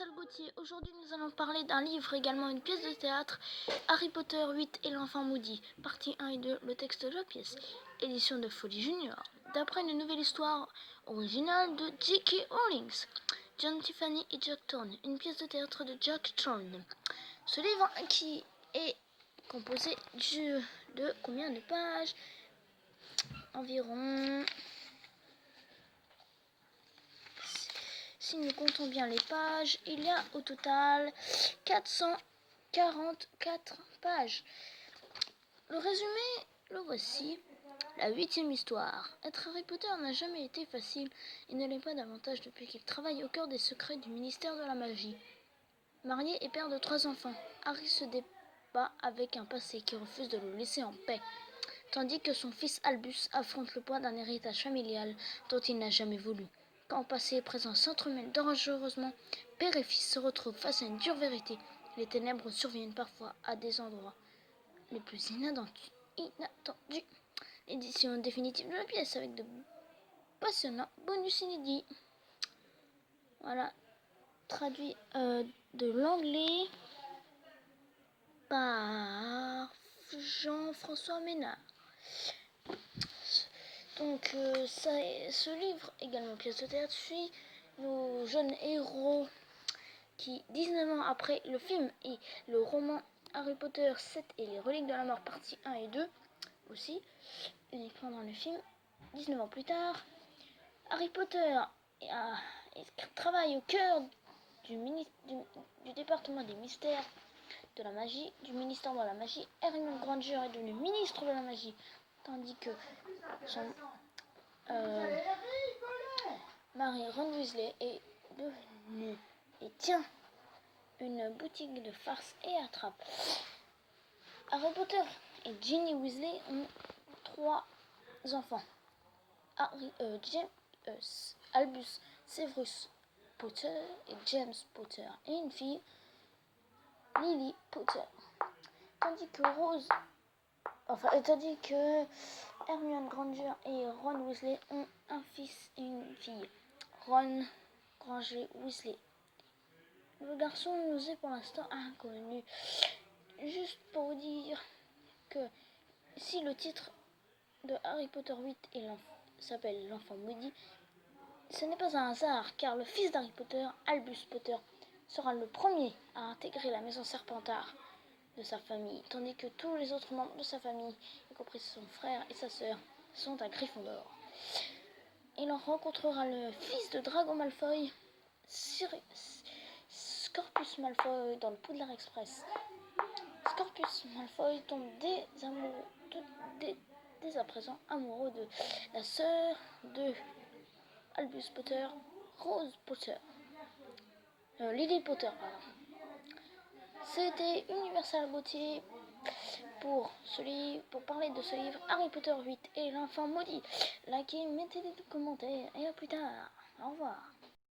Universal Gauthier. Aujourd'hui, nous allons parler d'un livre, également une pièce de théâtre, Harry Potter 8 et l'enfant maudit, partie 1 et 2, le texte de la pièce, édition de Folie Junior, d'après une nouvelle histoire originale de J.K. Rowling, John Tiffany et Jack Thorne, une pièce de théâtre de Jack Thorne. Ce livre qui est composé de combien de pages? Environ... Si nous comptons bien les pages, il y a au total 444 pages. Le résumé, le voici. La 8e histoire. Être Harry Potter n'a jamais été facile et ne l'est pas davantage depuis qu'il travaille au cœur des secrets du ministère de la magie. Marié et père de 3 enfants, Harry se débat avec un passé qui refuse de le laisser en paix, tandis que son fils Albus affronte le poids d'un héritage familial dont il n'a jamais voulu. Quand passé et présent s'entremêlent dangereusement, père et fils se retrouvent face à une dure vérité. Les ténèbres surviennent parfois à des endroits les plus inattendus. Édition définitive de la pièce avec de passionnants bonus inédits. Voilà, traduit de l'anglais par Jean-François Ménard. Donc, ce livre, également pièce de théâtre, suit nos jeunes héros qui, 19 ans après le film et le roman Harry Potter 7 et les reliques de la mort, partie 1 et 2, aussi, uniquement dans le film, 19 ans plus tard, Harry Potter travaille au cœur du département des mystères de la magie, du ministère de la magie. Hermione Granger est devenue ministre de la magie, tandis que son mari Ron Weasley est devenu et tient une boutique de farce et attrape. Harry Potter et Ginny Weasley ont 3 enfants. Albus Severus Potter et James Potter, et une fille, Lily Potter. Tandis que Hermione Granger et Ron Weasley ont un fils et une fille, Ron Granger Weasley. Le garçon nous est pour l'instant inconnu. Juste pour vous dire que si le titre de Harry Potter 8 s'appelle l'enfant maudit, ce n'est pas un hasard, car le fils d'Harry Potter, Albus Potter, sera le premier à intégrer la maison Serpentard de sa famille, tandis que tous les autres membres de sa famille, y compris son frère et sa sœur, sont à Gryffondor. Il en rencontrera le fils de Drago Malfoy, Scorpius Malfoy, dans le Poudlard Express. Scorpius Malfoy tombe dès à présent amoureux de la sœur de Albus Potter, Rose Potter. Lily Potter, pardon. C'était Universal Gauthier pour parler de ce livre Harry Potter 8 et l'enfant maudit. Likez, mettez des commentaires et à plus tard. Au revoir.